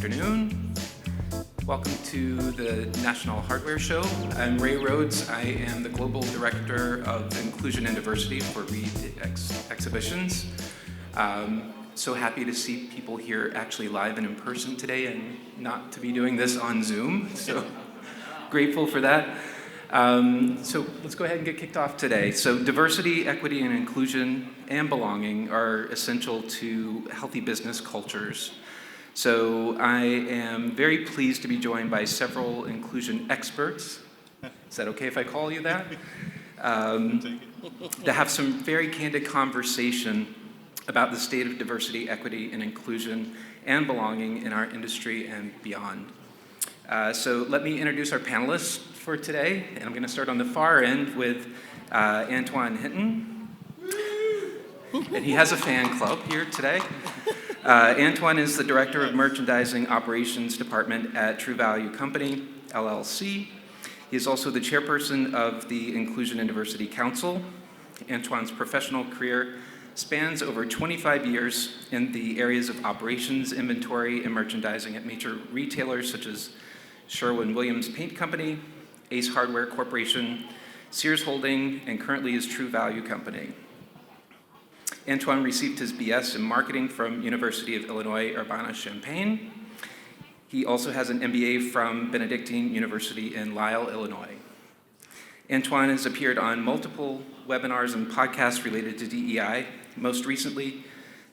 afternoon. Welcome to the National Hardware Show. I'm Ray Rhodes. I am the Global Director of Inclusion and Diversity for Reed Exhibitions. So happy to see people here actually live and in person today and not to be doing this on Zoom. So grateful for that. So let's go ahead and get kicked off today. So diversity, equity, and inclusion and belonging are essential to healthy business cultures. So I am very pleased to be joined by several inclusion experts. Is that okay if I call you that? To have some very candid conversation about the state of diversity, equity, and inclusion and belonging in our industry and beyond. So let me introduce our panelists for today, and I'm going to start on the far end with Antoine Hinton. And he has a fan club here today. Antoine is the Director of Merchandising Operations Department at True Value Company, LLC. He is also the chairperson of the Inclusion and Diversity Council. Antoine's professional career spans over 25 years in the areas of operations, inventory, and merchandising at major retailers such as Sherwin-Williams Paint Company, Ace Hardware Corporation, Sears Holding, and currently is True Value Company. Antoine received his BS in marketing from University of Illinois Urbana-Champaign. He also has an MBA from Benedictine University in Lisle, Illinois. Antoine has appeared on multiple webinars and podcasts related to DEI, most recently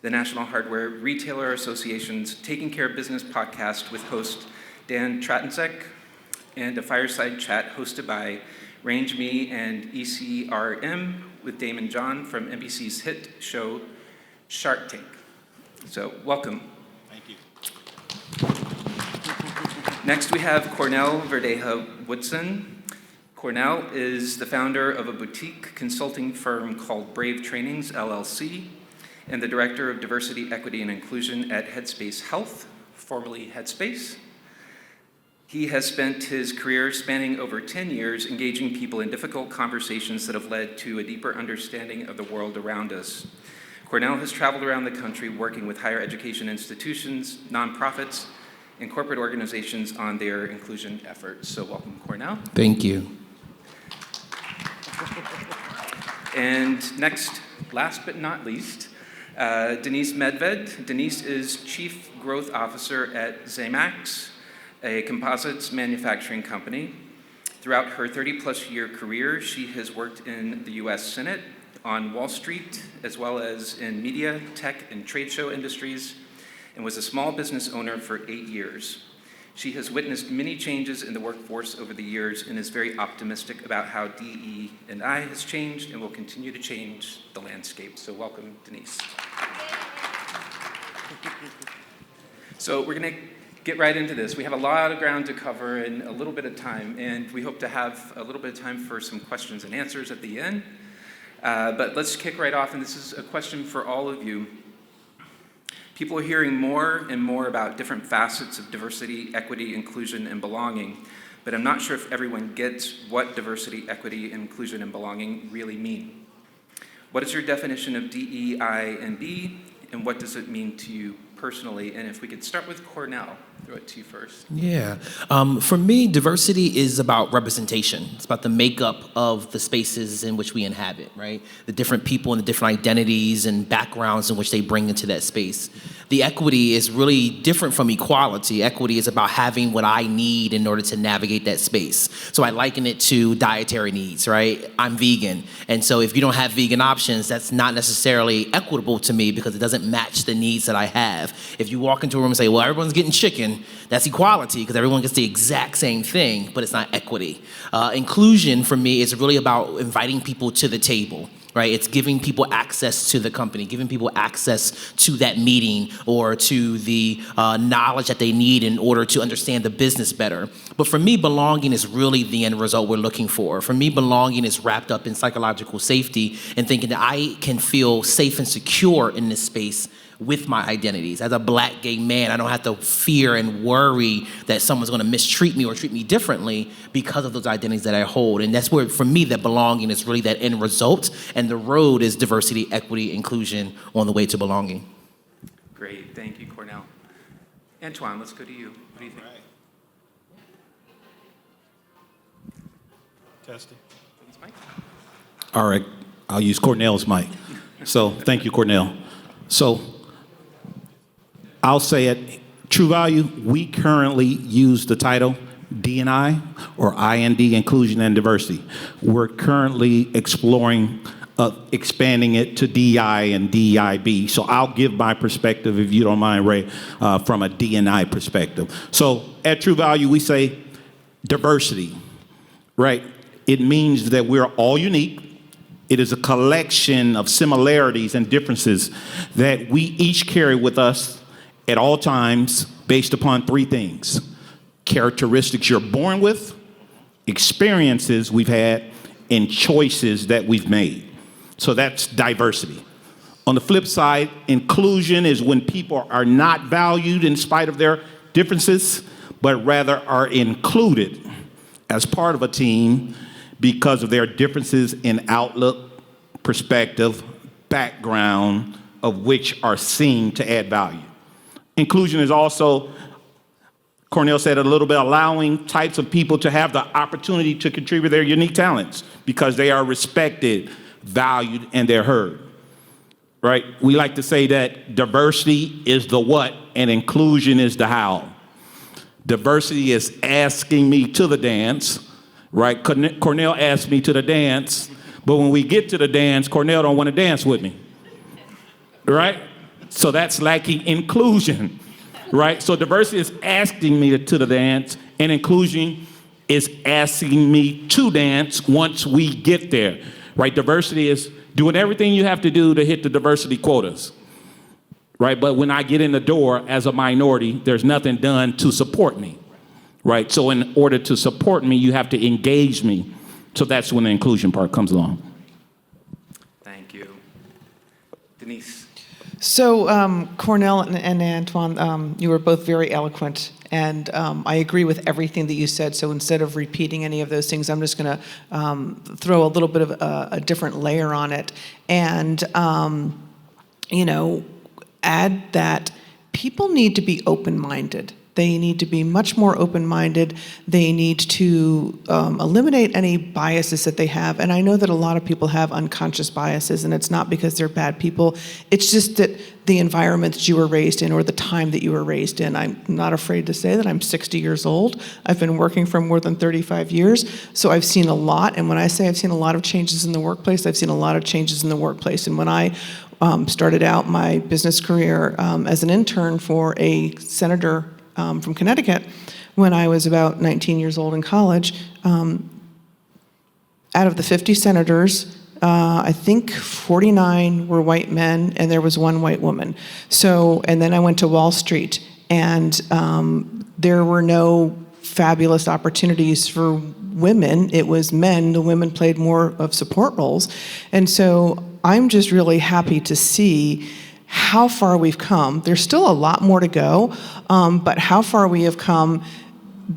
the National Hardware Retailer Association's Taking Care of Business podcast with host Dan Tratanczek, and a fireside chat hosted by Range Me and ECRM with Damon John from NBC's hit show Shark Tank. So welcome. Thank you. Next we have Cornell Verdeja Woodson. Cornell is the founder of a boutique consulting firm called Brave Trainings, LLC, and the Director of Diversity, Equity, and Inclusion at Headspace Health, formerly Headspace. He has spent his career spanning over 10 years engaging people in difficult conversations that have led to a deeper understanding of the world around us. Cornell has traveled around the country working with higher education institutions, nonprofits, and corporate organizations on their inclusion efforts. So welcome, Cornell. Thank you. And next, last but not least, Denise Medved. Denise is Chief Growth Officer at Zamax, a composites manufacturing company. Throughout her 30-plus year career, she has worked in the U.S. Senate, on Wall Street, as well as in media, tech, and trade show industries, and was a small business owner for 8 years. She has witnessed many changes in the workforce over the years and is very optimistic about how DE&I has changed and will continue to change the landscape. So welcome, Denise. So we're going to get right into this. We have a lot of ground to cover in a little bit of time, and we hope to have a little bit of time for some questions and answers at the end. But let's kick right off, and this is a question for all of you. People are hearing more and more about different facets of diversity, equity, inclusion, and belonging, but I'm not sure if everyone gets what diversity, equity, inclusion, and belonging really mean. What is your definition of DEI and B, and what does it mean to you personally? And if we could start with Cornell, throw it to you first. Yeah. For me, diversity is about representation. It's about the makeup of the spaces in which we inhabit, right? The different people and the different identities and backgrounds in which they bring into that space. The equity is really different from equality. Equity is about having what I need in order to navigate that space. So I liken it to dietary needs, right? I'm vegan. And so if you don't have vegan options, that's not necessarily equitable to me because it doesn't match the needs that I have. If you walk into a room and say, well, everyone's getting chicken, that's equality because everyone gets the exact same thing, but it's not equity. Inclusion for me is really about inviting people to the table. Right, it's giving people access to the company, giving people access to that meeting or to the knowledge that they need in order to understand the business better. But for me, belonging is really the end result we're looking for. For me, belonging is wrapped up in psychological safety and thinking that I can feel safe and secure in this space with my identities. As a Black gay man, I don't have to fear and worry that someone's gonna mistreat me or treat me differently because of those identities that I hold. And that's where, for me, that belonging is really that end result, and the road is diversity, equity, inclusion on the way to belonging. Great, thank you, Cornell. Antoine, let's go to you. What do you think? Testing. This mic? All right, I'll use Cornell's mic. So, thank you, Cornell. So, I'll say at True Value, we currently use the title D&I or IND, Inclusion and Diversity. We're currently exploring expanding it to DI and DIB. So I'll give my perspective, if you don't mind, Ray, from a D&I perspective. So at True Value, we say diversity, right? It means that we're all unique. It is a collection of similarities and differences that we each carry with us at all times based upon three things: characteristics you're born with, experiences we've had, and choices that we've made. So that's diversity. On the flip side, inclusion is when people are not valued in spite of their differences, but rather are included as part of a team because of their differences in outlook, perspective, background, of which are seen to add value. Inclusion is also, Cornell said a little bit, allowing types of people to have the opportunity to contribute their unique talents because they are respected, valued, and they're heard, right? We like to say that diversity is the what and inclusion is the how. Diversity is asking me to the dance, right? Cornell asked me to the dance, but when we get to the dance, Cornell don't want to dance with me, right? So that's lacking inclusion, right? So diversity is asking me to the dance, and inclusion is asking me to dance once we get there, right? Diversity is doing everything you have to do to hit the diversity quotas, right? But when I get in the door as a minority, there's nothing done to support me, right? So in order to support me, you have to engage me. So that's when the inclusion part comes along. Thank you. Denise. So Cornell and Antoine, you were both very eloquent, and I agree with everything that you said. So instead of repeating any of those things, I'm just going to throw a little bit of a different layer on it, and add that people need to be open-minded. They need to be much more open-minded. They need to eliminate any biases that they have. And I know that a lot of people have unconscious biases, and it's not because they're bad people. It's just that the environment that you were raised in or the time that you were raised in. I'm not afraid to say that I'm 60 years old. I've been working for more than 35 years, so I've seen a lot. And when I say I've seen a lot of changes in the workplace, I've seen a lot of changes in the workplace. And when I started out my business career as an intern for a senator from Connecticut, when I was about 19 years old in college, out of the 50 senators, I think 49 were white men, and there was one white woman. So, and then I went to Wall Street, and there were no fabulous opportunities for women. It was men. The women played more of support roles. And so I'm just really happy to see how far we've come. There's still a lot more to go, but how far we have come,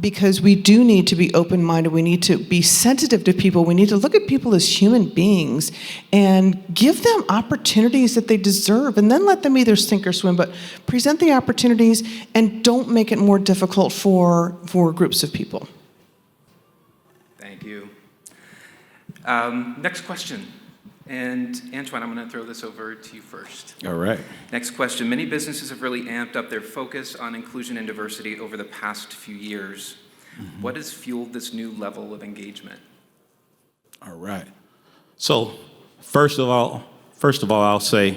because we do need to be open-minded. We need to be sensitive to people. We need to look at people as human beings and give them opportunities that they deserve, and then let them either sink or swim, but present the opportunities and don't make it more difficult for groups of people. Thank you. Next question. And Antoine, I'm going to throw this over to you first. All right. Next question. Many businesses have really amped up their focus on inclusion and diversity over the past few years. Mm-hmm. What has fueled this new level of engagement? All right. So first of all, I'll say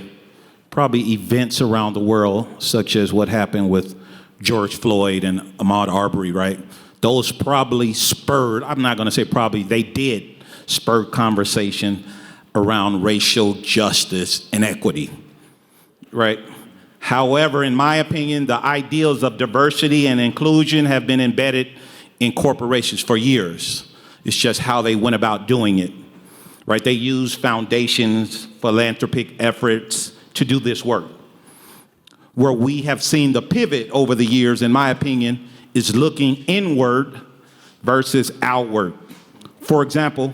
probably events around the world, such as what happened with George Floyd and Ahmaud Arbery, right? Those probably spurred, I'm not going to say probably, they did spur conversation around racial justice and equity, right? However, in my opinion, the ideals of diversity and inclusion have been embedded in corporations for years. It's just how they went about doing it, right? They use foundations, philanthropic efforts to do this work. Where we have seen the pivot over the years, in my opinion, is looking inward versus outward. For example,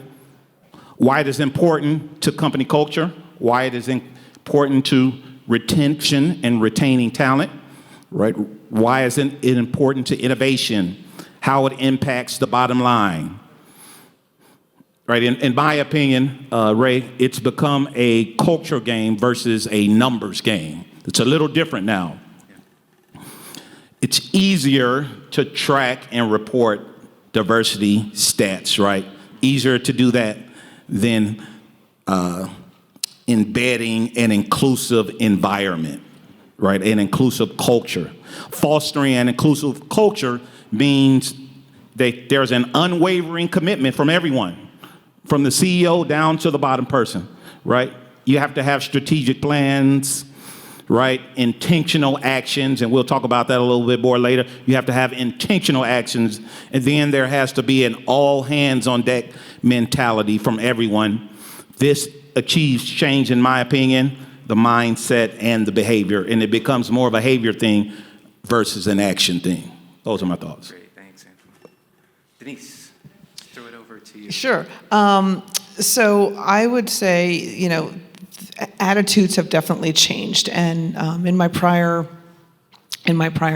why it is important to company culture, why it is important to retention and retaining talent, right? Why is it important to innovation? How it impacts the bottom line. Right, in my opinion, Ray, it's become a culture game versus a numbers game. It's a little different now. It's easier to track and report diversity stats, right? Easier to do that than embedding an inclusive environment, right? An inclusive culture. Fostering an inclusive culture means that there's an unwavering commitment from everyone, from the CEO down to the bottom person, right? You have to have strategic plans, right? Intentional actions, and we'll talk about that a little bit more later. You have to have intentional actions, and then there has to be an all hands on deck mentality from everyone. This achieves change, in my opinion, the mindset and the behavior, and it becomes more of a behavior thing versus an action thing. Those are my thoughts. Great, thanks, Anthony. Denise, throw it over to you. Sure. So I would say, attitudes have definitely changed. And in my prior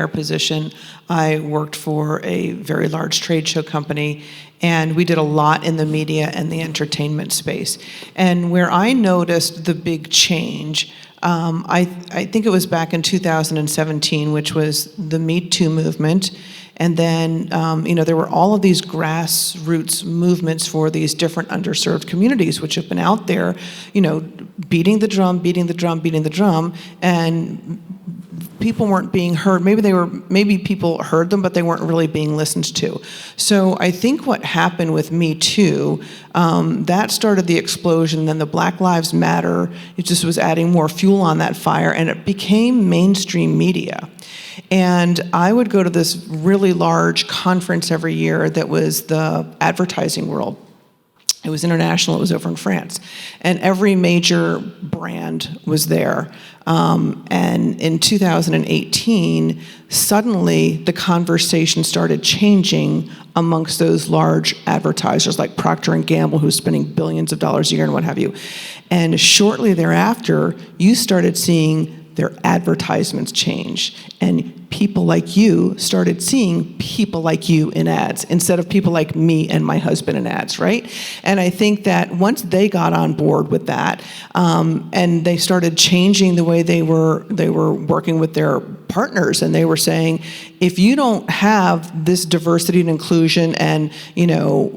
position, I worked for a very large trade show company, and we did a lot in the media and the entertainment space. And where I noticed the big change, I think it was back in 2017, which was the Me Too movement. And then, there were all of these grassroots movements for these different underserved communities, which have been out there, beating the drum, and people weren't being heard. Maybe people heard them, but they weren't really being listened to. So I think what happened with Me Too, that started the explosion. Then the Black Lives Matter, it just was adding more fuel on that fire, and it became mainstream media. And I would go to this really large conference every year that was the advertising world. It was international, it was over in France. And every major brand was there. And in 2018, suddenly the conversation started changing amongst those large advertisers like Procter & Gamble, who's spending billions of dollars a year and what have you. And shortly thereafter, you started seeing their advertisements change. And people like you started seeing people like you in ads instead of people like me and my husband in ads, right? And I think that once they got on board with that, and they started changing the way they were working with their partners, and they were saying, if you don't have this diversity and inclusion and,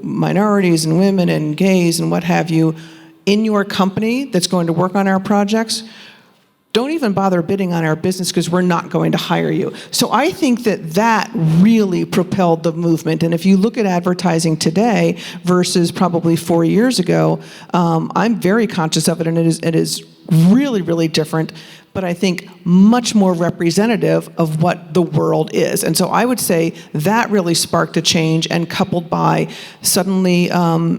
minorities and women and gays and what have you in your company that's going to work on our projects, don't even bother bidding on our business because we're not going to hire you. So I think that really propelled the movement. And if you look at advertising today versus probably 4 years ago, I'm very conscious of it, and it is really, really different, but I think much more representative of what the world is. And so I would say that really sparked a change, and coupled by suddenly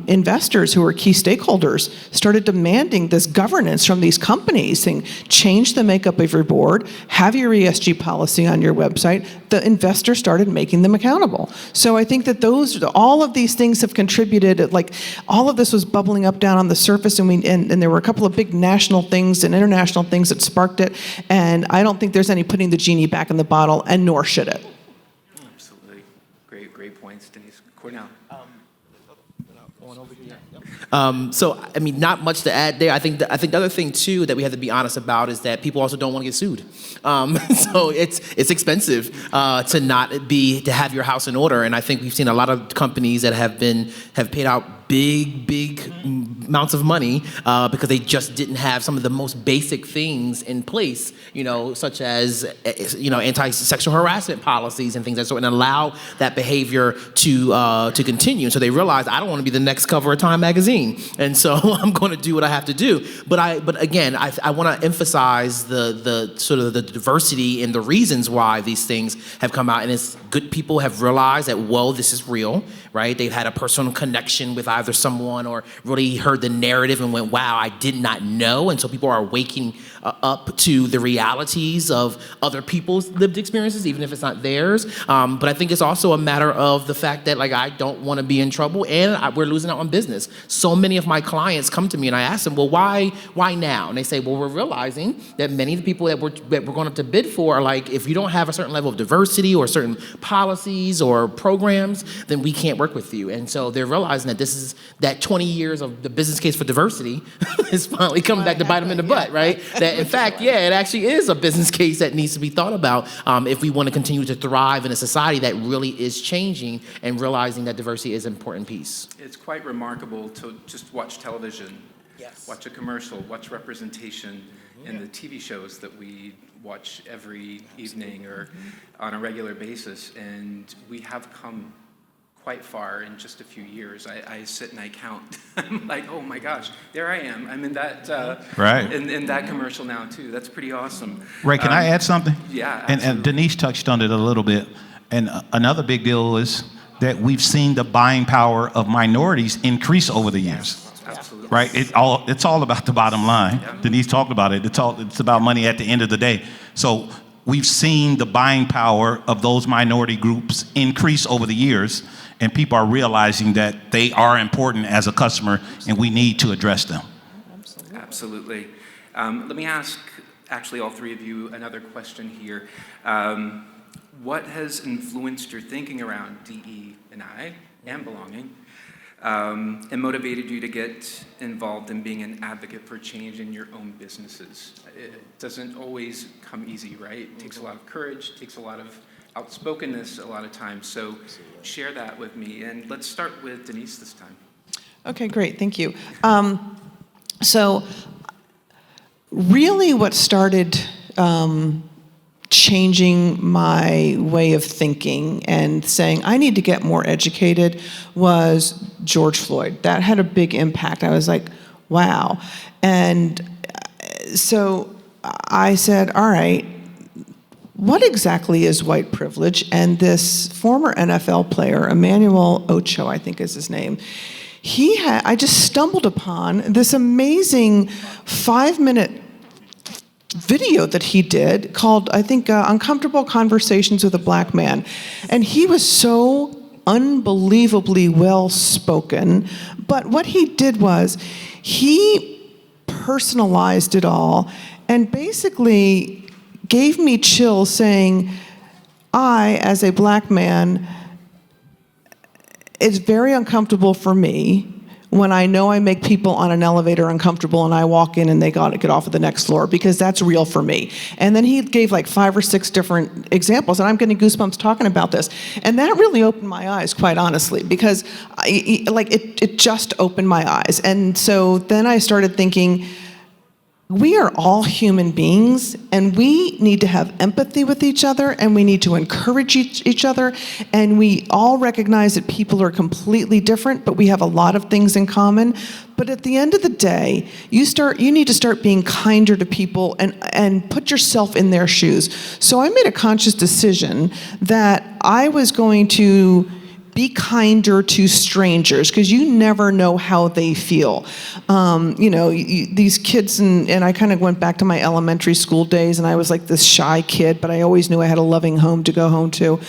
investors who are key stakeholders started demanding this governance from these companies, saying, change the makeup of your board, have your ESG policy on your website. The investors started making them accountable. So I think that all of these things have contributed, like all of this was bubbling up down on the surface, and there were a couple of big national things and international things that sparked it, and I don't think there's any putting the genie back in the bottle, and nor should it. Absolutely. Great points, Denise. Cornell. Not much to add there. I think the other thing too that we have to be honest about is that people also don't want to get sued. So it's expensive to have your house in order, and I think we've seen a lot of companies that have paid out big amounts of money because they just didn't have some of the most basic things in place, such as anti-sexual harassment policies and things like that, and allow that behavior to continue. So they realize, I don't want to be the next cover of Time magazine, and so I'm going to do what I have to do. But again, I want to emphasize the sort of the diversity and the reasons why these things have come out, and it's good people have realized that, well, this is real, right? They've had a personal connection with either someone or really heard the narrative and went, wow, I did not know. And so people are waking up to the realities of other people's lived experiences, even if it's not theirs. But I think it's also a matter of the fact that like I don't want to be in trouble and we're losing out on business. So many of my clients come to me and I ask them, well, why now? And they say, well, we're realizing that many of the people that we're going up to bid for are like, if you don't have a certain level of diversity or certain policies or programs, then we can't work with you. And so they're realizing that this is that 20 years of the business case for diversity is finally coming back to bite them in the butt, right? That in fact, yeah, it actually is a business case that needs to be thought about if we want to continue to thrive in a society that really is changing and realizing that diversity is an important piece. It's quite remarkable to just watch television, Yes. watch a commercial, watch representation in the TV shows that we watch every evening or on a regular basis, and we have come quite far in just a few years. I sit and I count. I'm like, oh my gosh, there I am. I'm in that Right. in that commercial now too. That's pretty awesome. Ray, can I add something? Yeah, And absolutely. Denise touched on it a little bit. And another big deal is that we've seen the buying power of minorities increase over the years. Absolutely. Right? It's all about the bottom line. Yeah. Denise talked about it. It's about money at the end of the day. So we've seen the buying power of those minority groups increase over the years, and people are realizing that they are important as a customer, and we need to address them. Absolutely. Let me ask, actually, all three of you another question here. What has influenced your thinking around DE&I and belonging, and motivated you to get involved in being an advocate for change in your own businesses? It doesn't always come easy, right? It takes a lot of courage, takes a lot of outspokenness a lot of times. So share that with me. And let's start with Denise this time. Okay, great. Thank you. So really what started changing my way of thinking and saying I need to get more educated was George Floyd. That had a big impact. I was like, wow. And so I said, all right, what exactly is white privilege? And this former NFL player, Emmanuel Ocho, I think is his name, I just stumbled upon this amazing 5-minute video that he did called, I think, Uncomfortable Conversations with a Black Man. And he was so unbelievably well-spoken, but what he did was he personalized it all and basically gave me chills saying, I, as a black man, it's very uncomfortable for me when I know I make people on an elevator uncomfortable and I walk in and they got to get off at the next floor, because that's real for me. And then he gave like 5 or 6 different examples, and I'm getting goosebumps talking about this. And that really opened my eyes, quite honestly, because it just opened my eyes. And so then I started thinking, we are all human beings, and we need to have empathy with each other, and we need to encourage each other, and we all recognize that people are completely different, but we have a lot of things in common. But at the end of the day, you need to start being kinder to people and put yourself in their shoes. So I made a conscious decision that I was going to be kinder to strangers, because you never know how they feel. These kids, and I kind of went back to my elementary school days, and I was like this shy kid, but I always knew I had a loving home to go home to,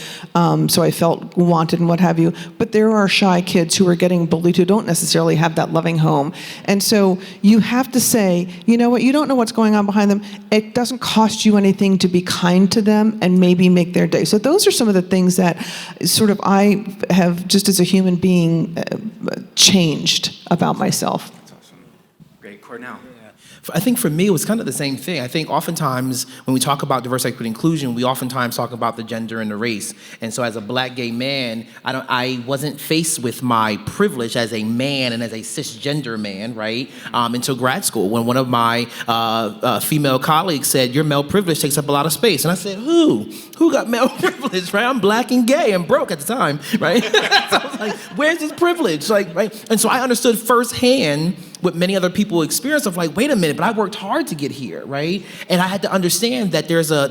so I felt wanted and what have you. But there are shy kids who are getting bullied who don't necessarily have that loving home. And so you have to say, you know what, you don't know what's going on behind them. It doesn't cost you anything to be kind to them and maybe make their day. So those are some of the things that sort of I have, just as a human being, changed about myself. That's awesome. Great. Cornell. I think for me, it was kind of the same thing. I think oftentimes when we talk about diversity, equity, inclusion, we oftentimes talk about the gender and the race. And so as a black gay man, I wasn't faced with my privilege as a man and as a cisgender man, right? Until grad school, when one of my female colleagues said, your male privilege takes up a lot of space. And I said, who got male privilege, right? I'm black and gay and broke at the time, right? So I was like, where's this privilege? Like, right? And so I understood firsthand what many other people experience of like, wait a minute, but I worked hard to get here, right? And I had to understand that there's a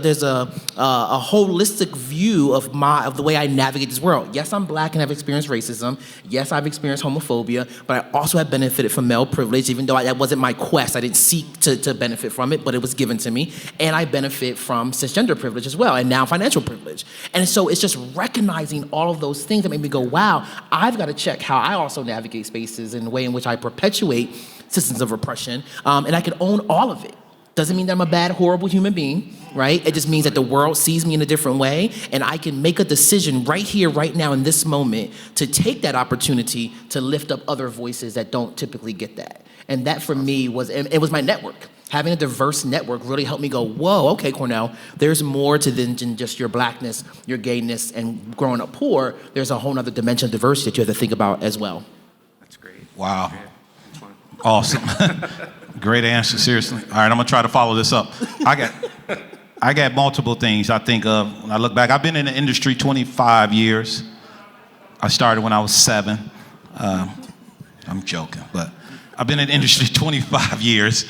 holistic view of the way I navigate this world. Yes, I'm black and have experienced racism. Yes, I've experienced homophobia, but I also have benefited from male privilege, even though that wasn't my quest. I didn't seek to benefit from it, but it was given to me. And I benefit from cisgender privilege as well, and now financial privilege. And so it's just recognizing all of those things that make me go, wow, I've got to check how I also navigate spaces in the way in which I perpetuate systems of oppression, and I can own all of it. Doesn't mean that I'm a bad, horrible human being, right? It just means that the world sees me in a different way, and I can make a decision right here, right now, in this moment, to take that opportunity to lift up other voices that don't typically get that. And that for me it was my network. Having a diverse network really helped me go, whoa, okay, Cornell, there's more to than just your blackness, your gayness, and growing up poor. There's a whole other dimension of diversity that you have to think about as well. That's great. Wow. Great. That's fun. Awesome. Great answer, seriously. All right, I'm gonna try to follow this up. I got multiple things I think of when I look back. I've been in the industry 25 years. I started when I was 7. I'm joking, but I've been in the industry 25 years.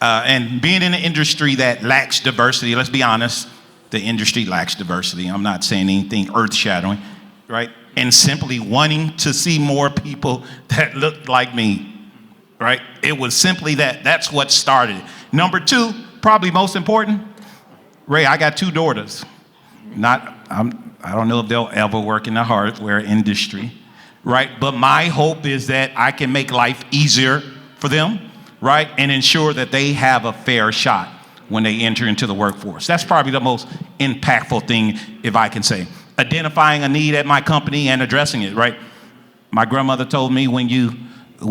And being in an industry that lacks diversity, let's be honest, the industry lacks diversity. I'm not saying anything earth-shattering, right? And simply wanting to see more people that look like me, right? It was simply that. That's what started it. Number 2, probably most important, Ray, I got 2 daughters. I don't know if they'll ever work in the hardware industry, right? But my hope is that I can make life easier for them, right? And ensure that they have a fair shot when they enter into the workforce. That's probably the most impactful thing, if I can say. Identifying a need at my company and addressing it, right? My grandmother told me when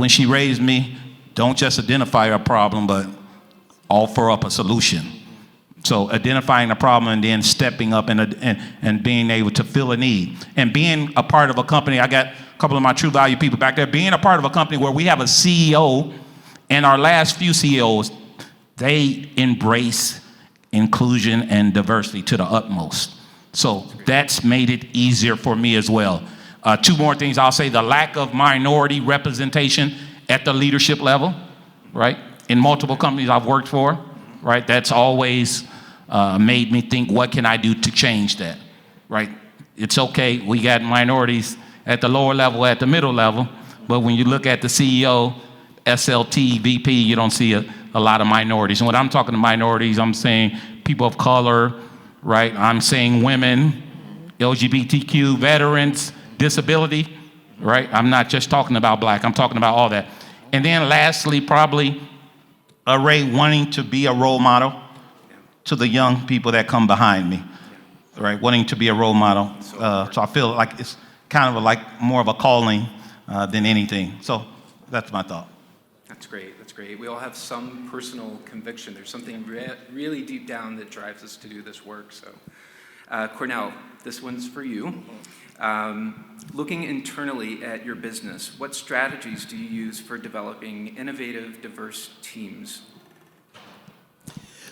she raised me, don't just identify a problem, but offer up a solution. So identifying a problem and then stepping up and being able to fill a need. And being a part of a company, I got a couple of my true value people back there, being a part of a company where we have a CEO, and our last few CEOs, they embrace inclusion and diversity to the utmost. So that's made it easier for me as well. 2 more things I'll say: the lack of minority representation at the leadership level, right? In multiple companies I've worked for, right? That's always made me think, what can I do to change that, right? It's okay, we got minorities at the lower level, at the middle level, but when you look at the CEO, SLT, VP, you don't see a lot of minorities. And when I'm talking to minorities, I'm saying people of color, right? I'm saying women, LGBTQ, veterans, disability, right? I'm not just talking about black, I'm talking about all that. And then lastly, probably Ray wanting to be a role model to the young people that come behind me, right? Wanting to be a role model. So I feel like it's kind of like more of a calling than anything. So that's my thought. That's great. That's great. We all have some personal conviction. There's something really deep down that drives us to do this work. So, Cornell, this one's for you. Looking internally at your business, what strategies do you use for developing innovative, diverse teams?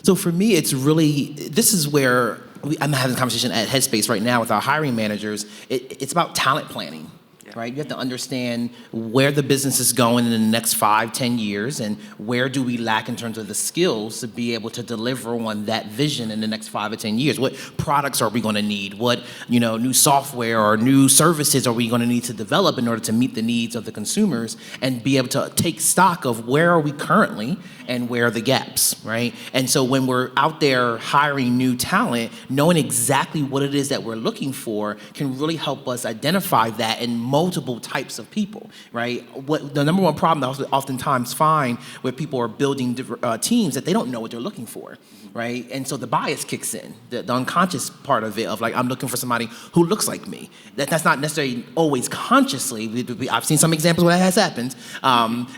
So for me, it's really, this is where I'm having a conversation at Headspace right now with our hiring managers. It's about talent planning. Right? You have to understand where the business is going in the next 5-10 years, and where do we lack in terms of the skills to be able to deliver on that vision in the next 5 or 10 years. What products are we going to need? What new software or new services are we going to need to develop in order to meet the needs of the consumers, and be able to take stock of where are we currently and where are the gaps, right? And so when we're out there hiring new talent, knowing exactly what it is that we're looking for can really help us identify that in multiple types of people, right? What the number one problem that I oftentimes find where people are building teams, that they don't know what they're looking for, right? And so the bias kicks in, the unconscious part of it of like, I'm looking for somebody who looks like me. That's not necessarily always consciously. I've seen some examples where that has happened,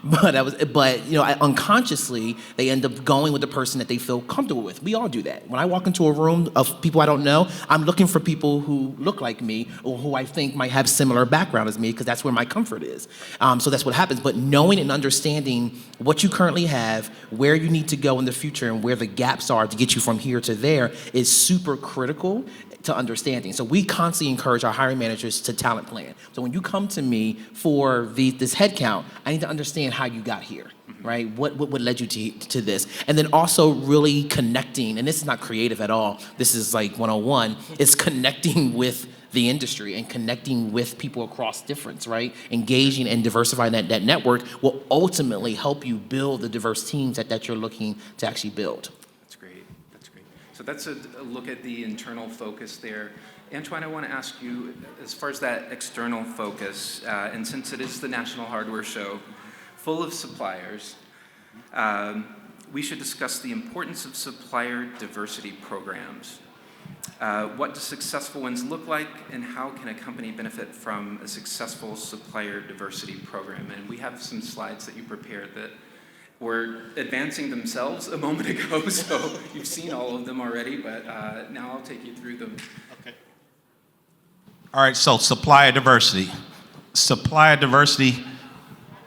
but unconsciously they end up going with the person that they feel comfortable with. We all do that. When I walk into a room of people I don't know, I'm looking for people who look like me or who I think might have similar background as me, because that's where my comfort is. So that's what happens. But knowing and understanding what you currently have, where you need to go in the future, and where the gaps are to get you from here to there is super critical to understanding. So we constantly encourage our hiring managers to talent plan. So when you come to me for this headcount, I need to understand how you got here. right? What led you to this? And then also really connecting, and this is not creative at all, this is like 101, it's connecting with the industry and connecting with people across difference, right? Engaging and diversifying that network will ultimately help you build the diverse teams that you're looking to actually build. That's great. That's great. So that's a look at the internal focus there. Antoine, I want to ask you, as far as that external focus, and since it is the National Hardware Show, full of suppliers, we should discuss the importance of supplier diversity programs. What do successful ones look like, and how can a company benefit from a successful supplier diversity program? And we have some slides that you prepared that were advancing themselves a moment ago, so you've seen all of them already, but now I'll take you through them. Okay. All right, so supplier diversity. Supplier diversity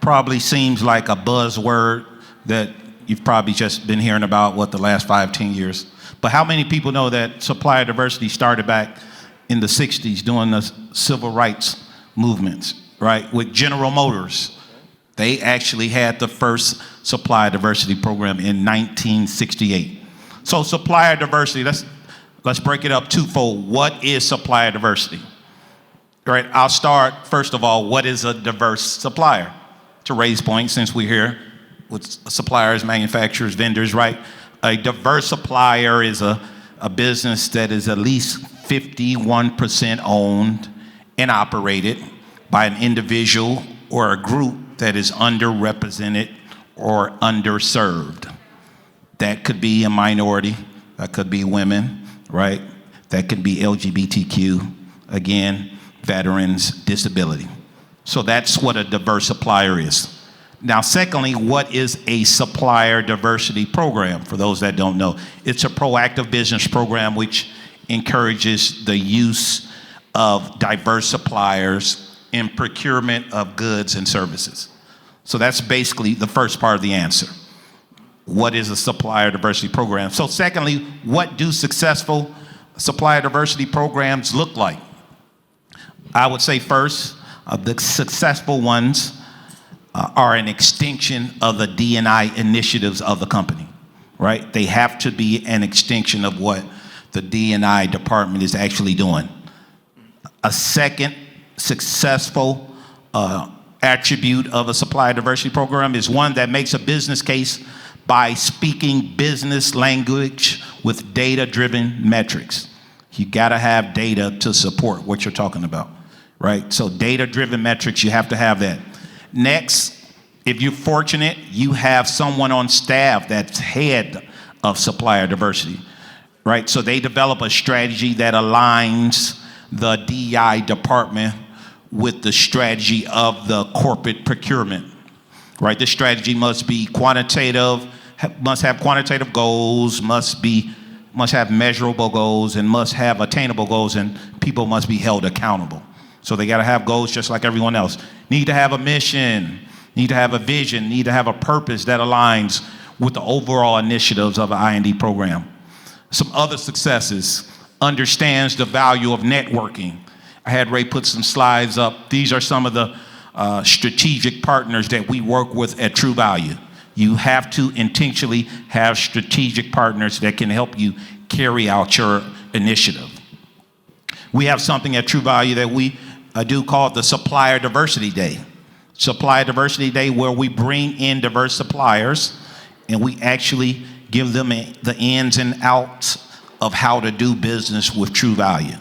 probably seems like a buzzword that you've probably just been hearing about, the last 5-10 years. But how many people know that supplier diversity started back in the 60s during the civil rights movements, right? With General Motors. They actually had the first supplier diversity program in 1968. So supplier diversity, let's break it up twofold. What is supplier diversity? Right, I'll start, first of all, what is a diverse supplier? To raise points, since we're here with suppliers, manufacturers, vendors, right? A diverse supplier is a business that is at least 51% owned and operated by an individual or a group that is underrepresented or underserved. That could be a minority, that could be women, right? That could be LGBTQ, again, veterans, disability. So that's what a diverse supplier is. Now, secondly, what is a supplier diversity program? For those that don't know, it's a proactive business program which encourages the use of diverse suppliers in procurement of goods and services. So that's basically the first part of the answer. What is a supplier diversity program? So secondly, what do successful supplier diversity programs look like? I would say first, the successful ones are an extension of the D&I initiatives of the company, right? They have to be an extension of what the D&I department is actually doing. A second successful attribute of a supplier diversity program is one that makes a business case by speaking business language with data-driven metrics. You gotta have data to support what you're talking about, right? So data-driven metrics, you have to have that. Next, if you're fortunate, you have someone on staff that's head of supplier diversity, right? So they develop a strategy that aligns the DI department with the strategy of the corporate procurement, right? The strategy must be quantitative, must have quantitative goals, must have measurable goals, and must have attainable goals, and people must be held accountable. So they gotta have goals just like everyone else. Need to have a mission, need to have a vision, need to have a purpose that aligns with the overall initiatives of an I&D program. Some other successes: understands the value of networking. I had Ray put some slides up. These are some of the strategic partners that we work with at True Value. You have to intentionally have strategic partners that can help you carry out your initiative. We have something at True Value that we do called the Supplier Diversity Day. Supplier Diversity Day, where we bring in diverse suppliers and we actually give them the ins and outs of how to do business with True Value,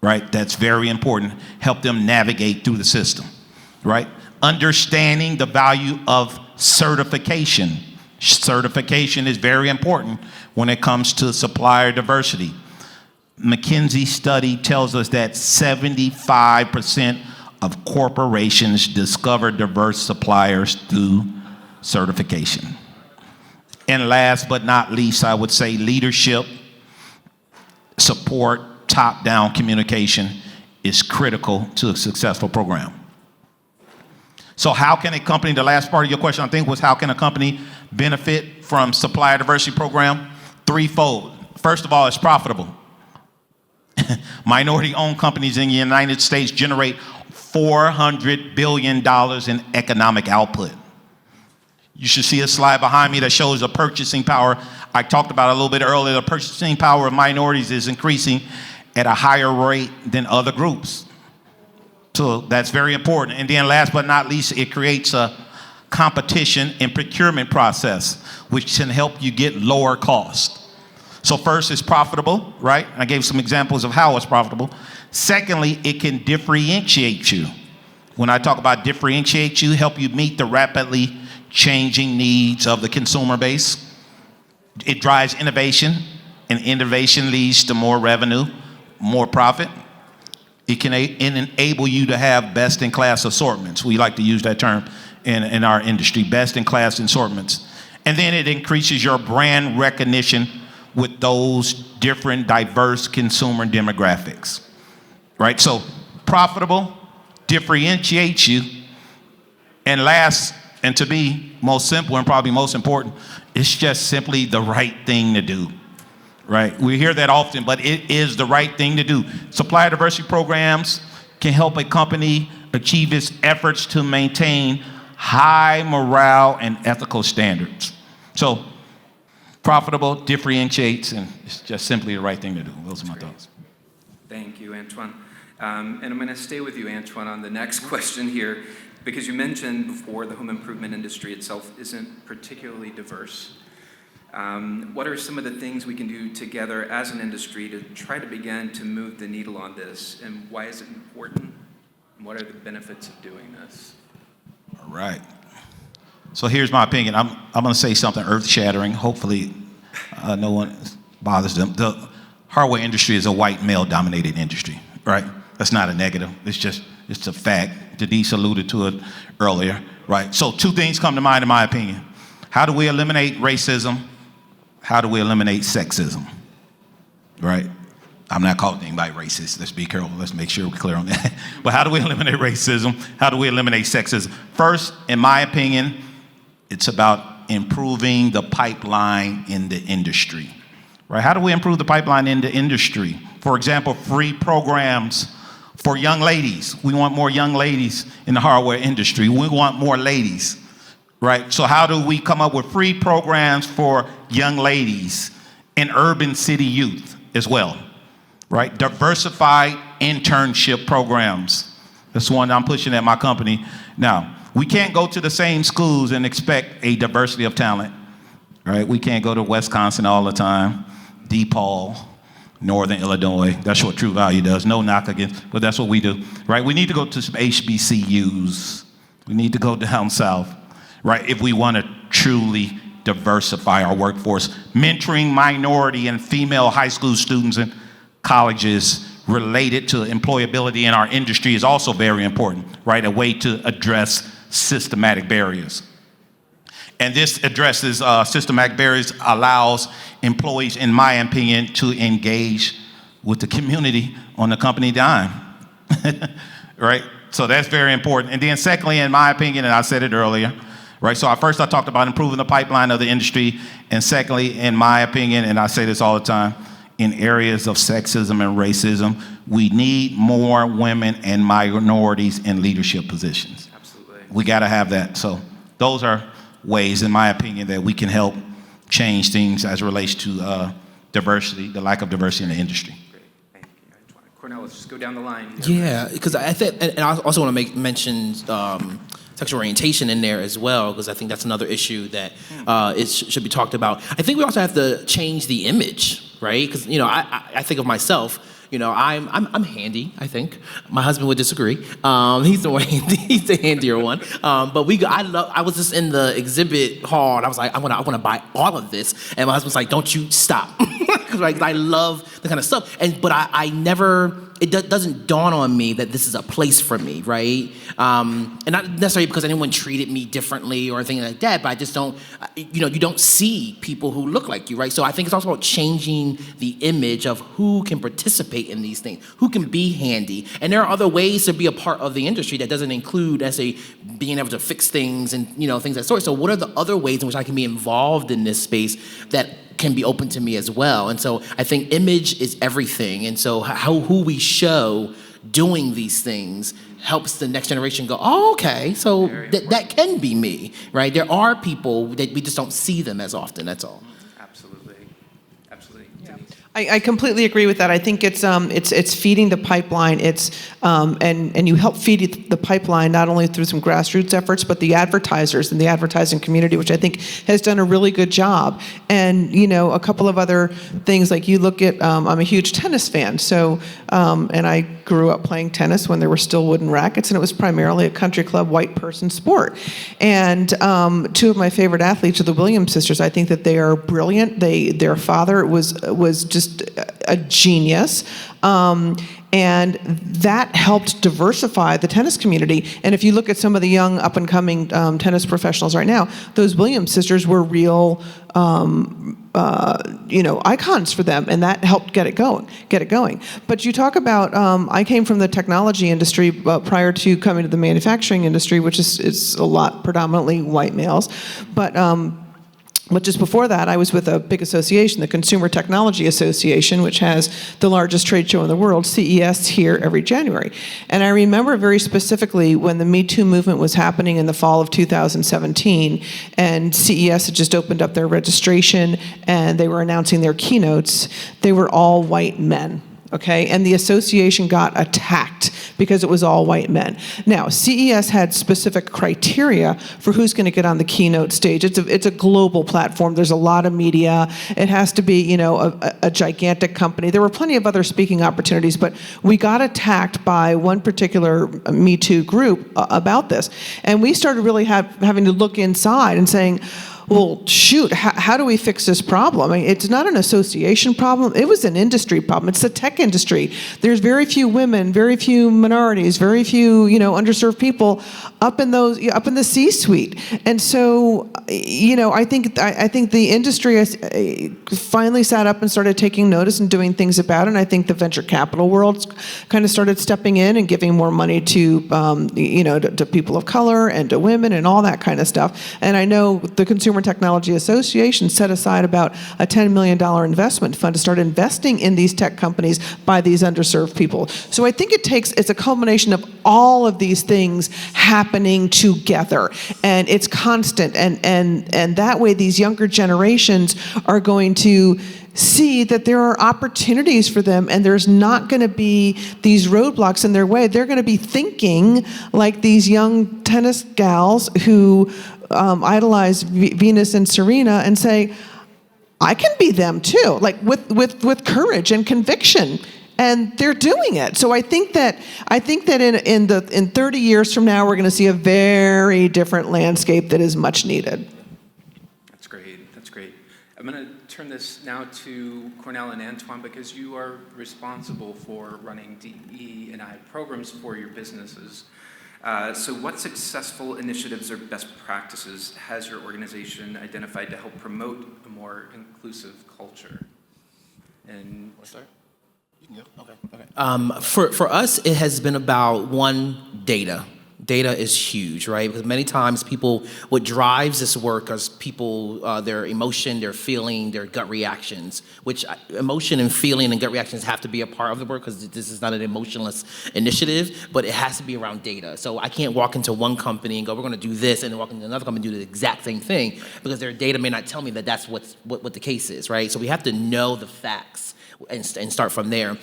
right? That's very important. Help them navigate through the system, right? Understanding the value of certification. Certification is very important when it comes to supplier diversity. McKinsey study tells us that 75% of corporations discover diverse suppliers through certification. And last but not least, I would say leadership, support, top-down communication is critical to a successful program. So how can a company, the last part of your question I think was how can a company benefit from supplier diversity program? Threefold. First of all, it's profitable. Minority-owned companies in the United States generate $400 billion in economic output. You should see a slide behind me that shows the purchasing power. I talked about it a little bit earlier. The purchasing power of minorities is increasing at a higher rate than other groups. So that's very important. And then last but not least, it creates a competition and procurement process, which can help you get lower cost. So first, it's profitable, right? I gave some examples of how it's profitable. Secondly, it can differentiate you. When I talk about differentiate you, help you meet the rapidly changing needs of the consumer base. It drives innovation, and innovation leads to more revenue, more profit. It can enable you to have best-in-class assortments. We like to use that term in our industry, best-in-class assortments. And then it increases your brand recognition with those different diverse consumer demographics, right? So profitable, differentiates you, and last, and to be most simple and probably most important, it's just simply the right thing to do, right? We hear that often, but it is the right thing to do. Supplier diversity programs can help a company achieve its efforts to maintain high morale and ethical standards. So profitable, differentiates, and it's just simply the right thing to do. Those are my thoughts. Thank you, Antoine. And I'm going to stay with you, Antoine, on the next question here, because you mentioned before the home improvement industry itself isn't particularly diverse. What are some of the things we can do together as an industry to try to begin to move the needle on this, and why is it important, and what are the benefits of doing this? All right. So here's my opinion. I'm going to say something earth-shattering. Hopefully no one bothers them. The hardware industry is a white male-dominated industry, right? That's not a negative. It's a fact. Denise alluded to it earlier, right? So two things come to mind in my opinion. How do we eliminate racism? How do we eliminate sexism, right? I'm not calling anybody racist. Let's be careful. Let's make sure we're clear on that. But how do we eliminate racism? How do we eliminate sexism? First, in my opinion, it's about improving the pipeline in the industry, right? How do we improve the pipeline in the industry? For example, free programs for young ladies. We want more young ladies in the hardware industry. We want more ladies, right? So how do we come up with free programs for young ladies and urban city youth as well, right? Diversified internship programs. That's one I'm pushing at my company. Now, we can't go to the same schools and expect a diversity of talent, right? We can't go to Wisconsin all the time, DePaul, Northern Illinois. That's what True Value does. No knock against, but that's what we do, right? We need to go to some HBCUs. We need to go down south, right? If we want to truly diversify our workforce. Mentoring minority and female high school students and colleges related to employability in our industry is also very important, right? A way to address systematic barriers. And this addresses systematic barriers, allows employees, in my opinion, to engage with the community on the company dime, right? So that's very important. And then secondly, in my opinion, and I said it earlier, right? So first I talked about improving the pipeline of the industry. And secondly, in my opinion, and I say this all the time, in areas of sexism and racism, we need more women and minorities in leadership positions. Absolutely. We got to have that. So those are ways, in my opinion, that we can help change things as it relates to diversity, the lack of diversity in the industry. Great. Thank you, Antoine. Cornell, let's just go down the line. Yeah, because I think, and I also want to mention sexual orientation in there as well, because I think that's another issue that should be talked about. I think we also have to change the image, right? Because I think of myself. I'm handy. I think my husband would disagree. He's the more handy. He's the handier one. But I was just in the exhibit hall, and I was like, I want to buy all of this. And my husband's like, don't you stop, because I love the kind of stuff. But I never. It doesn't dawn on me that this is a place for me, right? And not necessarily because anyone treated me differently or anything like that, but I just don't, you don't see people who look like you, right? So I think it's also about changing the image of who can participate in these things, who can be handy. And there are other ways to be a part of the industry that doesn't include, as a being able to fix things and, things of that sort. So what are the other ways in which I can be involved in this space that can be open to me as well? And so I think image is everything. And so who we show doing these things helps the next generation go, oh, okay, so that can be me, right? There are people that we just don't see them as often, that's all. Absolutely. Absolutely. Denise? I completely agree with that. I think it's feeding the pipeline. And you help feed the pipeline not only through some grassroots efforts, but the advertisers and the advertising community, which I think has done a really good job. And a couple of other things, like you look at, I'm a huge tennis fan, so and I grew up playing tennis when there were still wooden rackets, and it was primarily a country club white person sport. And two of my favorite athletes are the Williams sisters. I think that they are brilliant. Their father was just a genius. And that helped diversify the tennis community. And if you look at some of the young up-and-coming tennis professionals right now, those Williams sisters were real, icons for them, and that helped get it going. But you talk about, I came from the technology industry prior to coming to the manufacturing industry, which is a lot predominantly white males, but just before that, I was with a big association, the Consumer Technology Association, which has the largest trade show in the world, CES, here every January. And I remember very specifically when the Me Too movement was happening in the fall of 2017, and CES had just opened up their registration, and they were announcing their keynotes. They were all white men. Okay, and the association got attacked because it was all white men. Now, CES had specific criteria for who's going to get on the keynote stage. It's a global platform. There's a lot of media. It has to be, a gigantic company. There were plenty of other speaking opportunities, but we got attacked by one particular Me Too group about this, and we started really having to look inside and saying, well, shoot, how do we fix this problem? I mean, it's not an association problem. It was an industry problem. It's the tech industry. There's very few women, very few minorities, very few, underserved people up in the C-suite. And so, I think the industry has finally sat up and started taking notice and doing things about it. And I think the venture capital world kind of started stepping in and giving more money to, to people of color and to women and all that kind of stuff. And I know the Consumer Technology Association set aside about a $10 million investment fund to start investing in these tech companies by these underserved people. So I think it's a culmination of all of these things happening together, and it's constant, and that way these younger generations are going to see that there are opportunities for them, and there's not going to be these roadblocks in their way. They're going to be thinking like these young tennis gals who idolize Venus and Serena and say, I can be them too, like with courage and conviction. And they're doing it. So I think that in 30 years from now, we're going to see a very different landscape that is much needed. That's great. I'm going to turn this now to Cornell and Antoine, because you are responsible for running DE&I programs for your businesses. So what successful initiatives or best practices has your organization identified to help promote a more inclusive culture? And want to start? You can go. Okay. For us, it has been about data. Data is huge, right? Because many times what drives this work is their emotion, their feeling, their gut reactions, which emotion and feeling and gut reactions have to be a part of the work, because this is not an emotionless initiative, but it has to be around data. So I can't walk into one company and go, we're going to do this, and then walk into another company and do the exact same thing, because their data may not tell me that that's what the case is, right? So we have to know the facts and start from there.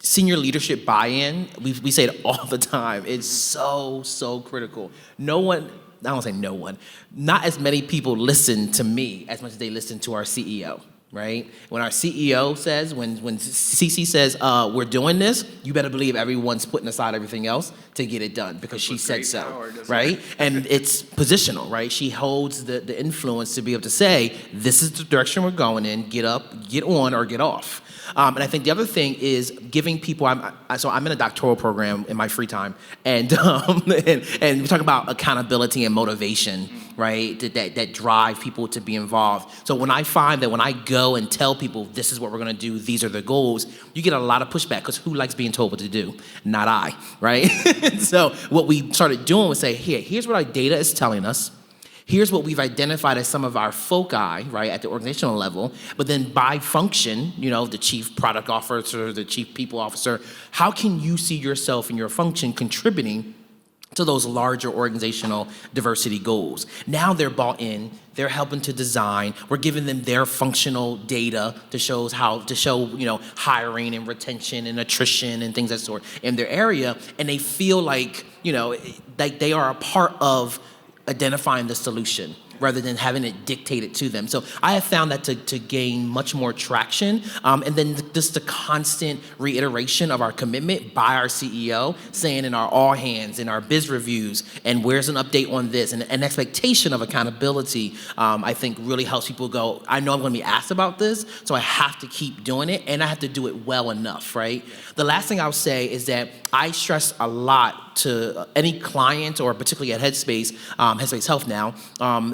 Senior leadership buy-in, we say it all the time, it's so critical. Not as many people listen to me as much as they listen to our CEO, right? When our CEO says, when CC says, we're doing this, you better believe everyone's putting aside everything else to get it done, because she said so, power, right? And it's positional, right? She holds the influence to be able to say, this is the direction we're going in, get up, get on, or get off. And I think the other thing is giving people. I'm in a doctoral program in my free time, and we talk about accountability and motivation, right? That drive people to be involved. So when I find that when I go and tell people this is what we're going to do, these are the goals, you get a lot of pushback, because who likes being told what to do? Not I, right? So what we started doing was say, here's what our data is telling us. Here's what we've identified as some of our foci, right, at the organizational level, but then by function, the chief product officer, the chief people officer, how can you see yourself and your function contributing to those larger organizational diversity goals? Now they're bought in, they're helping to design, we're giving them their functional data to show hiring and retention and attrition and things of that sort in their area, and they feel like, like they are a part of identifying the solution rather than having it dictated to them. So I have found that to gain much more traction. And then just the constant reiteration of our commitment by our CEO, saying in our all hands, in our biz reviews, and where's an update on this, and an expectation of accountability, I think really helps people go, I know I'm gonna be asked about this, so I have to keep doing it, and I have to do it well enough, right? The last thing I'll say is that I stress a lot to any client, or particularly at Headspace, Headspace Health now,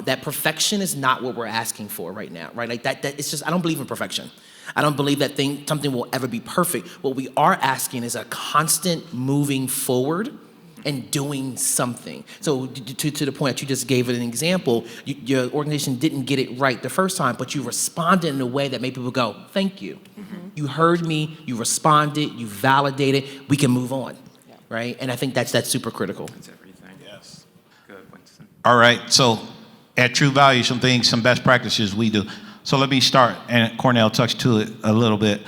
that perfection is not what we're asking for right now, right? Like that it's just, I don't believe in perfection. I don't believe that something will ever be perfect. What we are asking is a constant moving forward and doing something. So to the point that you just gave it an example, your organization didn't get it right the first time, but you responded in a way that made people go, thank you. Mm-hmm. You heard me, you responded, you validated, we can move on, right? And I think that's super critical. That's everything. Yes. Good, Winston. All right, so at True Value, some best practices we do. So let me start, and Cornell touched to it a little bit.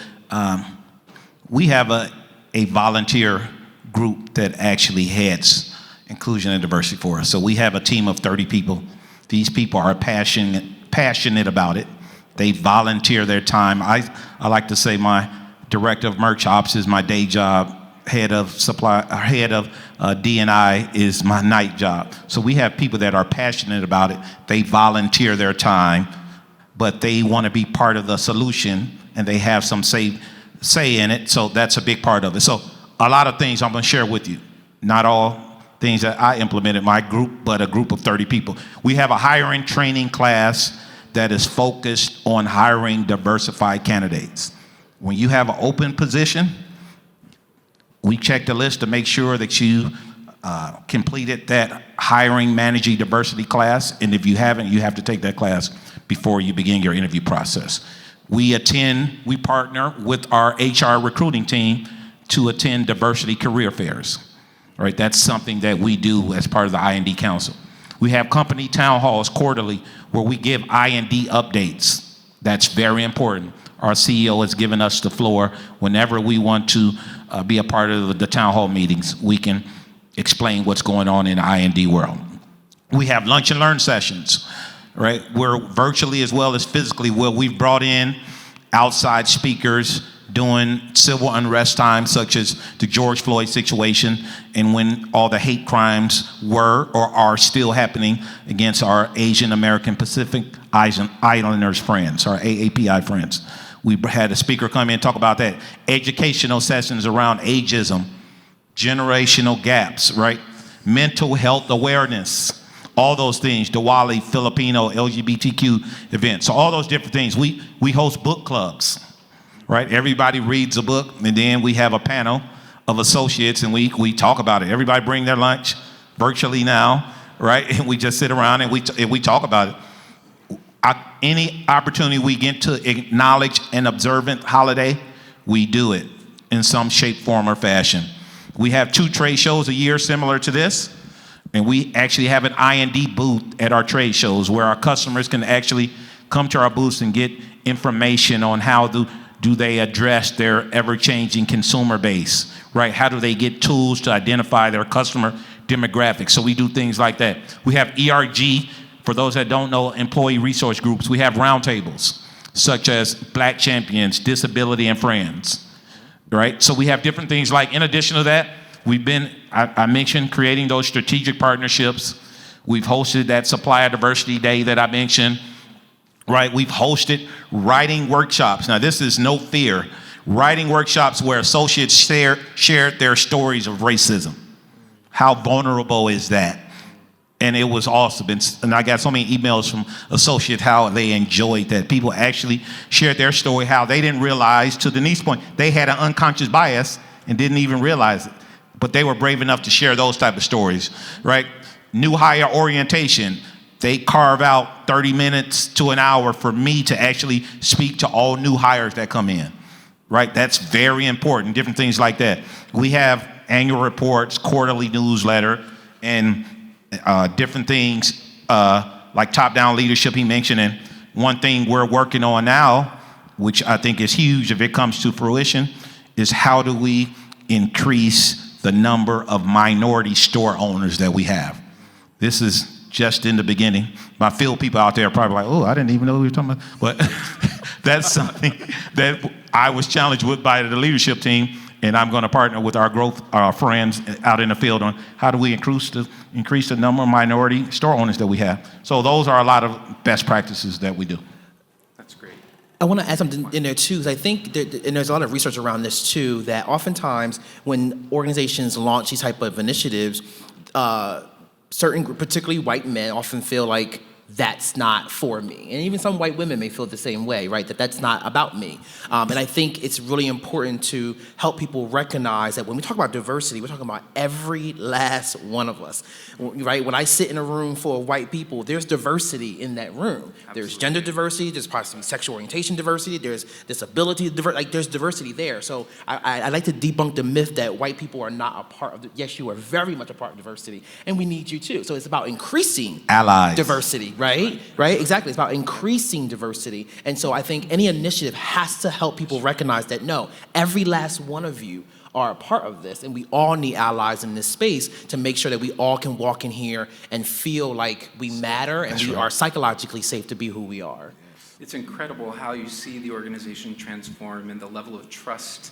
We have a volunteer group that actually heads inclusion and diversity for us. So we have a team of 30 people. These people are passionate about it. They volunteer their time. I like to say my director of merch ops is my day job. Head of D&I is my night job. So we have people that are passionate about it. They volunteer their time, but they want to be part of the solution, and they have some say in it. So that's a big part of it. So a lot of things I'm going to share with you. Not all things that I implemented my group, but a group of 30 people. We have a hiring training class that is focused on hiring diversified candidates. When you have an open position, we check the list to make sure that you completed that hiring managing diversity class. And if you haven't, you have to take that class before you begin your interview process. We partner with our HR recruiting team to attend diversity career fairs. All right, that's something that we do as part of the I&D Council. We have company town halls quarterly where we give I&D updates. That's very important. Our CEO has given us the floor. Whenever we want to be a part of the town hall meetings, we can explain what's going on in the I&D world. We have lunch and learn sessions, right? We're virtually as well as physically, where we've brought in outside speakers during civil unrest times, such as the George Floyd situation, and when all the hate crimes were or are still happening against our Asian American Pacific Islanders friends, our AAPI friends. We had a speaker come in and talk about that. Educational sessions around ageism, generational gaps, right? Mental health awareness, all those things, Diwali, Filipino, LGBTQ events. So all those different things. We host book clubs, right? Everybody reads a book, and then we have a panel of associates, and we talk about it. Everybody bring their lunch virtually now, right? And we just sit around and we talk about it. Any opportunity we get to acknowledge an observant holiday, we do it in some shape, form, or fashion. We have 2 trade shows a year similar to this, and we actually have an I&D booth at our trade shows where our customers can actually come to our booths and get information on how do they address their ever-changing consumer base, right? How do they get tools to identify their customer demographics? So we do things like that. We have ERG. For those that don't know, employee resource groups, we have roundtables, such as Black Champions, Disability and Friends, right? So we have different things like, in addition to that, I mentioned creating those strategic partnerships. We've hosted that Supplier Diversity Day that I mentioned, right? We've hosted writing workshops. Now, this is no fear. Writing workshops where associates shared their stories of racism. How vulnerable is that? And it was awesome. And I got so many emails from associates how they enjoyed that. People actually shared their story, how they didn't realize, to Denise's point, they had an unconscious bias and didn't even realize it. But they were brave enough to share those type of stories, right? New hire orientation. they carve out 30 minutes to an hour for me to actually speak to all new hires that come in, right? That's very important, different things like that. We have annual reports, quarterly newsletter, and different things like top-down leadership he mentioned. And one thing we're working on now, which I think is huge if it comes to fruition, is how do we increase the number of minority store owners that we have. This is just in the beginning. My field people out there are probably like, oh, I didn't even know we were talking about. But that's something that I was challenged with by the leadership team, and I'm going to partner with our growth friends out in the field on how do we increase the number of minority store owners that we have. So those are a lot of best practices that we do. That's great. I want to add something in there too, because I think, and there's a lot of research around this too, that oftentimes when organizations launch these type of initiatives, certain, particularly white men, often feel like that's not for me. And even some white women may feel the same way, right? That's not about me. And I think it's really important to help people recognize that when we talk about diversity, we're talking about every last one of us, right? When I sit in a room full of white people, there's diversity in that room. Absolutely. There's gender diversity, there's possibly sexual orientation diversity, there's disability diversity, like there's diversity there. So I like to debunk the myth that white people are not a part of yes, you are very much a part of diversity, and we need you too. So it's about increasing allies, diversity. Right? Exactly. It's about increasing diversity. And so I think any initiative has to help people recognize that, no, every last one of you are a part of this, and we all need allies in this space to make sure that we all can walk in here and feel like we matter and we are psychologically safe to be who we are. It's incredible how you see the organization transform and the level of trust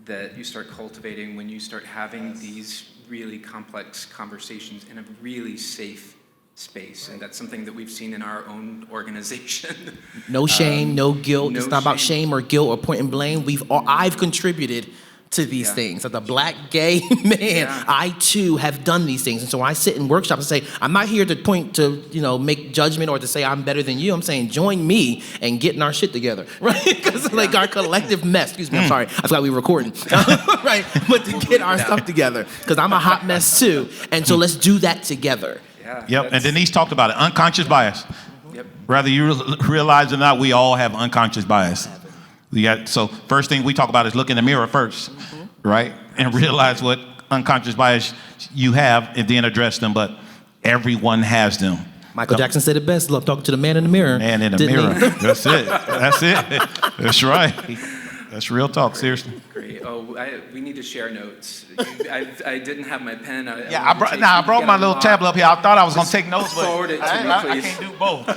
that you start cultivating when you start having these really complex conversations in a really safe space, and that's something that we've seen in our own organization. No shame, no guilt. No it's not about shame or guilt or point and blame. I've contributed to these things. As a black gay man, I too have done these things. And so when I sit in workshops and say, I'm not here to point to, make judgment or to say I'm better than you. I'm saying join me and getting our shit together, right? Because like our collective mess, excuse me, I'm sorry, I forgot we were recording, right? But to get our stuff together, because I'm a hot mess too. And so let's do that together. Yep, and Denise talked about it, unconscious bias. Yep. Whether you realize it or not, we all have unconscious bias. So first thing we talk about is look in the mirror first, right? And realize what unconscious bias you have and then address them, but everyone has them. Michael Jackson said it best, look, talking to the man in the mirror. Man in the mirror, that's it, that's right. That's real talk, seriously. Great. Oh, we need to share notes. I didn't have my pen. I brought my little tablet up here. I thought I was going to take notes, but forward it to me, I please. can't do both.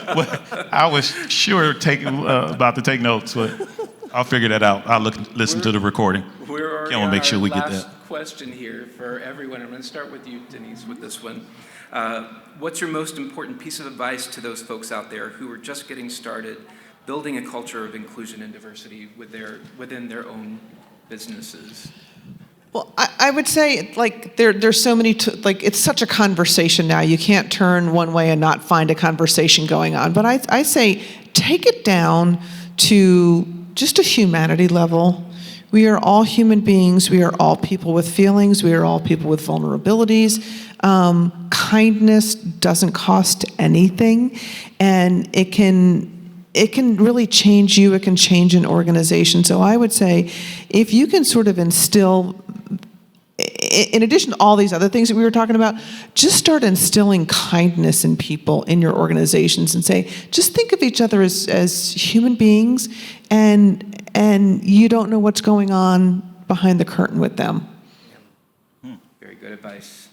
I was sure about to take notes, but I'll figure that out. I'll listen to the recording. We're already Can't make sure we get last that. question here for everyone. I'm going to start with you, Denise, with this one. What's your most important piece of advice to those folks out there who are just getting started building a culture of inclusion and diversity within their own businesses? Well, I would say, like, there's so many, it's such a conversation now. You can't turn one way and not find a conversation going on. But I say take it down to just a humanity level. We are all human beings. We are all people with feelings. We are all people with vulnerabilities. Kindness doesn't cost anything, and it can really change you. It can change an organization. So I would say if you can sort of instill, in addition to all these other things that we were talking about, just start instilling kindness in people in your organizations and say, just think of each other as human beings, and you don't know what's going on behind the curtain with them. Very good advice.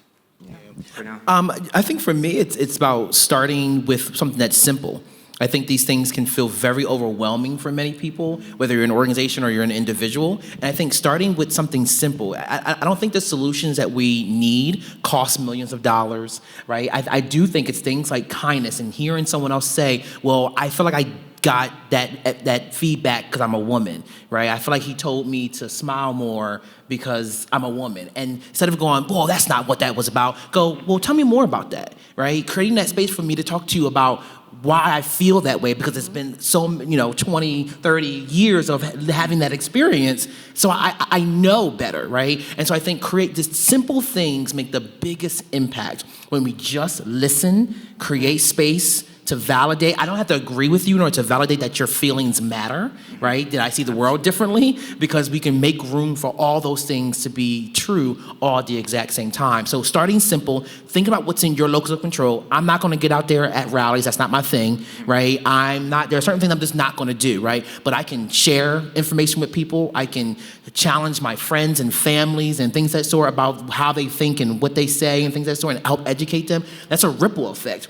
For now. I think for me, it's about starting with something that's simple. I think these things can feel very overwhelming for many people, whether you're an organization or you're an individual. And I think starting with something simple, I don't think the solutions that we need cost millions of dollars, right? I do think it's things like kindness and hearing someone else say, well, I feel like I got that feedback because I'm a woman, right? I feel like he told me to smile more because I'm a woman. And instead of going, well, that's not what that was about, go, well, tell me more about that, right? Creating that space for me to talk to you about why I feel that way, because it's been so, 20, 30 years of having that experience. So I know better, right? And so I think create just simple things make the biggest impact when we just listen, create space to validate. I don't have to agree with you in order to validate that your feelings matter, right? Did I see the world differently? Because we can make room for all those things to be true all at the exact same time. So starting simple, think about what's in your locus of control. I'm not gonna get out there at rallies, that's not my thing, right? There are certain things I'm just not gonna do, right? But I can share information with people. I can challenge my friends and families and things that sort about how they think and what they say and things that sort, and help educate them. That's a ripple effect.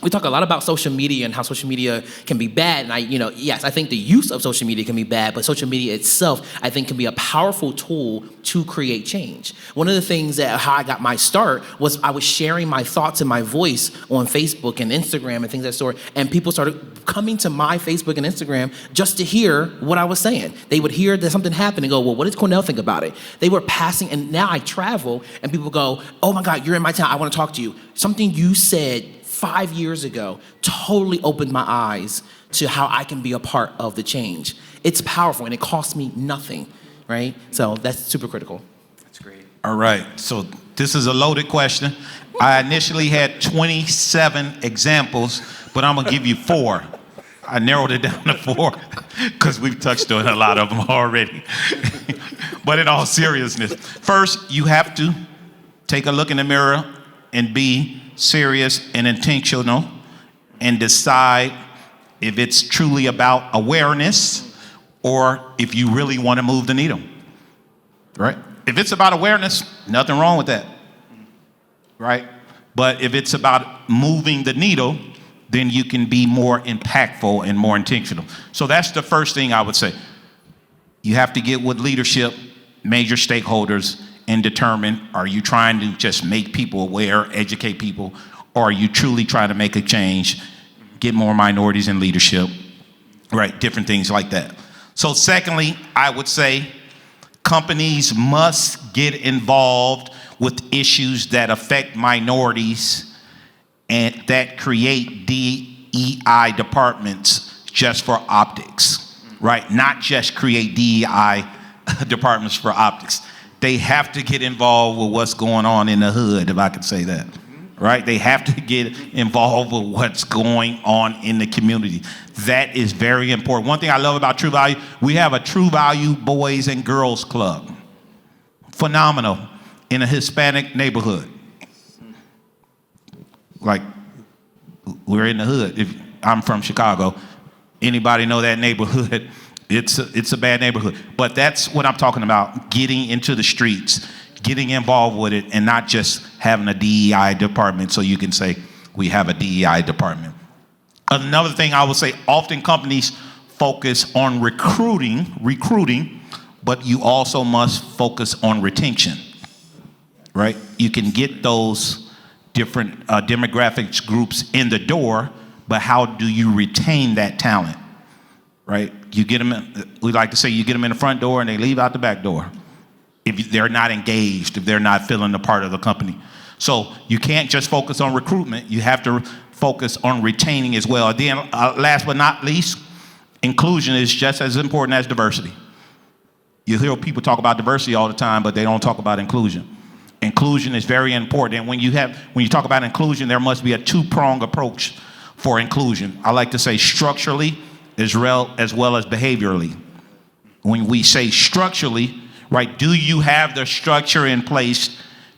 We talk a lot about social media and how social media can be bad. And yes, I think the use of social media can be bad, but social media itself, I think, can be a powerful tool to create change. One of the things how I got my start was I was sharing my thoughts and my voice on Facebook and Instagram and things of that sort, and people started coming to my Facebook and Instagram just to hear what I was saying. They would hear that something happened and go, well, what does Cornell think about it? They were passing, and now I travel, and people go, oh my God, you're in my town, I want to talk to you. Something you said 5 years ago totally opened my eyes to how I can be a part of the change. It's powerful, and it costs me nothing, right? So that's super critical. That's great. All right, so this is a loaded question. I initially had 27 examples, but I'm gonna give you 4. I narrowed it down to 4 because we've touched on a lot of them already. But in all seriousness, first, you have to take a look in the mirror and be serious and intentional and decide if it's truly about awareness or if you really want to move the needle, right? If it's about awareness, nothing wrong with that, right? But if it's about moving the needle, then you can be more impactful and more intentional. So that's the first thing I would say. You have to get with leadership, major stakeholders, and determine, are you trying to just make people aware, educate people, or are you truly trying to make a change, get more minorities in leadership, right? Different things like that. So secondly, I would say companies must get involved with issues that affect minorities and that create DEI departments just for optics, right? Not just create DEI departments for optics. They have to get involved with what's going on in the hood, if I could say that, right? They have to get involved with what's going on in the community. That is very important. One thing I love about True Value, we have a True Value Boys and Girls Club. Phenomenal, in a Hispanic neighborhood. Like, we're in the hood. If I'm from Chicago, anybody know that neighborhood? It's a bad neighborhood. But that's what I'm talking about, getting into the streets, getting involved with it, and not just having a DEI department so you can say, we have a DEI department. Another thing I would say, often companies focus on recruiting, but you also must focus on retention, right? You can get those different demographics groups in the door, but how do you retain that talent? Right? You get them, we like to say you get them in the front door and they leave out the back door. If they're not engaged, if they're not feeling a part of the company. So you can't just focus on recruitment, you have to focus on retaining as well. Then last but not least, inclusion is just as important as diversity. You hear people talk about diversity all the time, but they don't talk about inclusion. Inclusion is very important. And when you talk about inclusion, there must be a two-pronged approach for inclusion. I like to say structurally, as well as behaviorally. When we say structurally, right, do you have the structure in place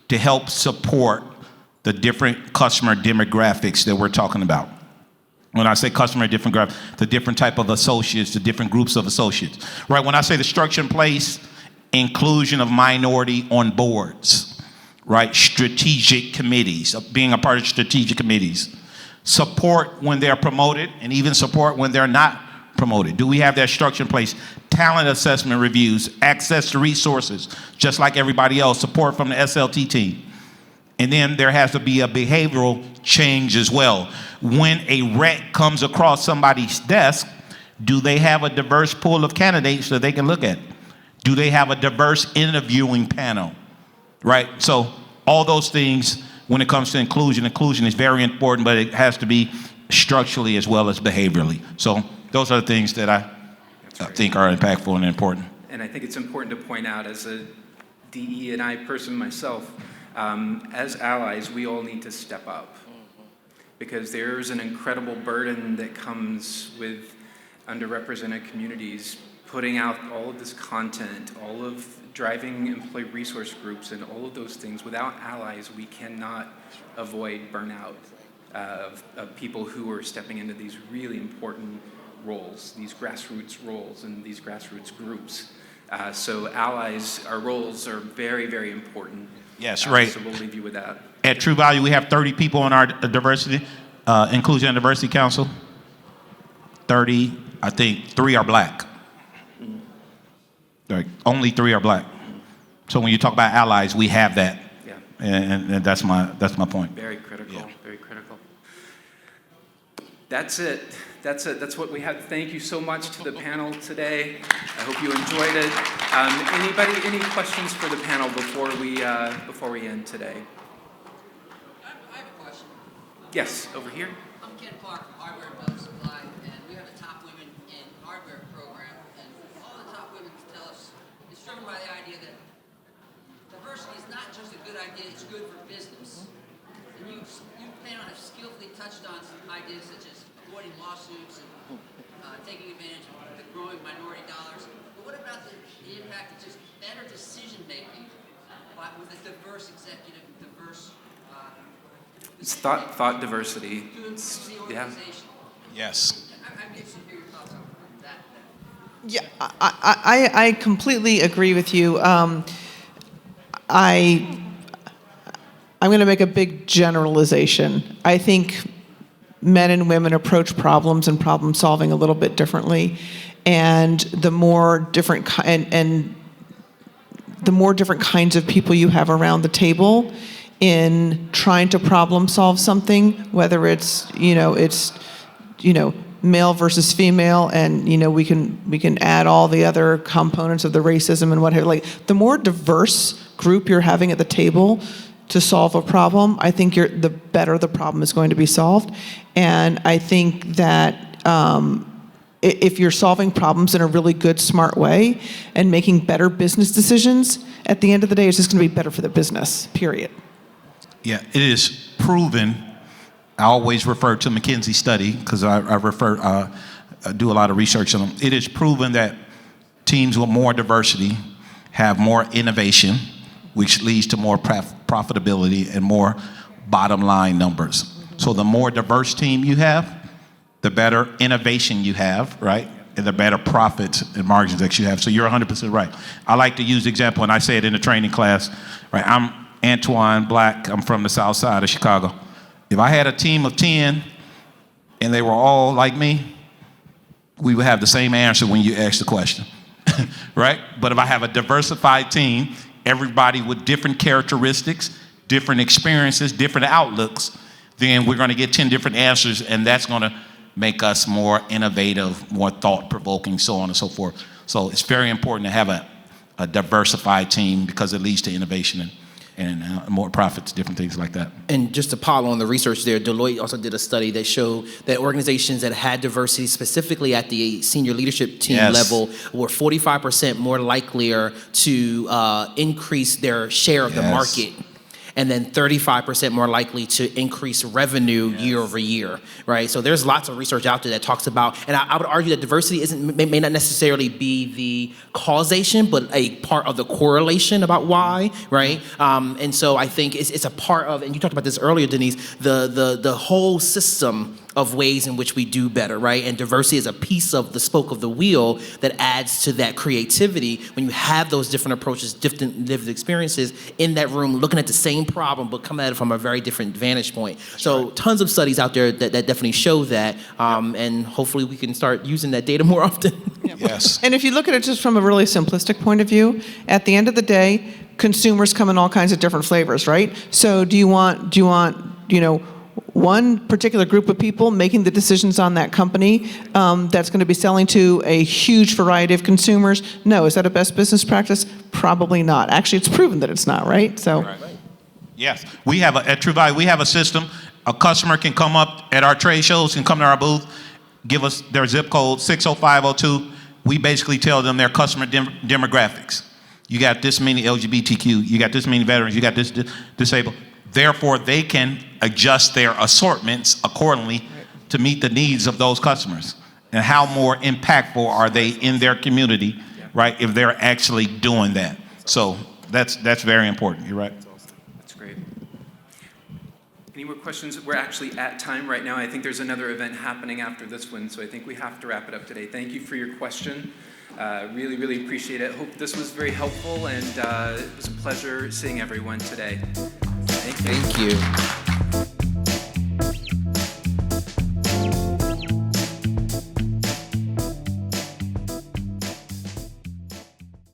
to help support the different customer demographics that we're talking about? When I say customer demographics, the different type of associates, the different groups of associates, right? When I say the structure in place, inclusion of minority on boards, right? Strategic committees, being a part of strategic committees. Support when they're promoted and even support when they're not promoted. Do we have that structure in place? Talent assessment reviews, access to resources, just like everybody else, support from the SLT team. And then there has to be a behavioral change as well. When a rec comes across somebody's desk, do they have a diverse pool of candidates that they can look at? Do they have a diverse interviewing panel? Right? So all those things, when it comes to inclusion is very important, but it has to be structurally as well as behaviorally. So those are the things that I think are impactful and important. And I think it's important to point out, as a DE&I person myself, as allies, we all need to step up, because there's an incredible burden that comes with underrepresented communities putting out all of this content, all of driving employee resource groups and all of those things. Without allies, we cannot avoid burnout of people who are stepping into these really important roles, these grassroots roles and these grassroots groups. So allies, our roles are very, very important. Yes, right. So we'll leave you with that. At True Value, we have 30 people on our diversity, Inclusion and Diversity Council. 30, I think 3 are black. Like, only 3 are black. So when you talk about allies, we have that. Yeah. And that's my point. Very critical, Yeah. very critical. That's it. That's what we have. Thank you so much to the panel today. I hope you enjoyed it. Any questions for the panel before we end today? I have a question. Yes, over here. I'm Ken Clark from Hardware and Building Supply, and we have a Top Women in Hardware program, and all the top women tell us it's driven by the idea that diversity is not just a good idea, it's good for business. And you panel have skillfully touched on some ideas such as avoiding lawsuits and taking advantage of the growing minority dollars. But what about the impact of just better decision making with a diverse executive, diverse It's thought diversity. to improve the Yeah. organization? Yes. I'm interested to hear your thoughts on that. Yeah, I completely agree with you. I'm going to make a big generalization. I think men and women approach problems and problem solving a little bit differently, and the more different kinds of people you have around the table in trying to problem solve something, whether it's male versus female, and we can add all the other components of the racism and what have you. Like, the more diverse group you're having at the table to solve a problem, I think the better the problem is going to be solved. And I think that if you're solving problems in a really good, smart way and making better business decisions, at the end of the day, it's just going to be better for the business, period. Yeah, it is proven. I always refer to McKinsey study because I do a lot of research on them. It is proven that teams with more diversity have more innovation, which leads to more profitability and more bottom line numbers. So the more diverse team you have, the better innovation you have, right? And the better profits and margins that you have. So you're 100% right. I like to use the example, and I say it in the training class, right? I'm Antoine Black. I'm from the south side of Chicago. If I had a team of 10 and they were all like me, we would have the same answer when you ask the question, right? But if I have a diversified team, everybody with different characteristics, different experiences, different outlooks, then we're going to get 10 different answers, and that's going to make us more innovative, more thought-provoking, so on and so forth. So it's very important to have a diversified team because it leads to innovation and more profits, different things like that. And just to pile on the research there, Deloitte also did a study that showed that organizations that had diversity, specifically at the senior leadership team level, were 45% more likelier to increase their share of the market, and then 35% more likely to increase revenue year over year, right? So there's lots of research out there that talks about, and I would argue that diversity may not necessarily be the causation, but a part of the correlation about why, right? And so I think it's a part of, and you talked about this earlier, Denise, the whole system of ways in which we do better, right? And diversity is a piece of the spoke of the wheel that adds to that creativity when you have those different approaches, different lived experiences in that room, looking at the same problem, but coming at it from a very different vantage point. So tons of studies out there that definitely show that, and hopefully we can start using that data more often. Yes. And if you look at it just from a really simplistic point of view, at the end of the day, consumers come in all kinds of different flavors, right? So do you want one particular group of people making the decisions on that company that's going to be selling to a huge variety of consumers? No. Is that a best business practice? Probably not. Actually, it's proven that it's not, right? So. Right. Yes, we have at True Value, we have a system. A customer can come up at our trade shows, can come to our booth, give us their zip code, 60502. We basically tell them their customer demographics. You got this many LGBTQ, you got this many veterans, you got this disabled. Therefore, they can adjust their assortments accordingly to meet the needs of those customers. And how more impactful are they in their community, right, if they're actually doing that. So that's very important, you're right. That's great. Any more questions? We're actually at time right now. I think there's another event happening after this one, so I think we have to wrap it up today. Thank you for your question. Really, really appreciate it. Hope this was very helpful, and it was a pleasure seeing everyone today. Thank you. Thank you.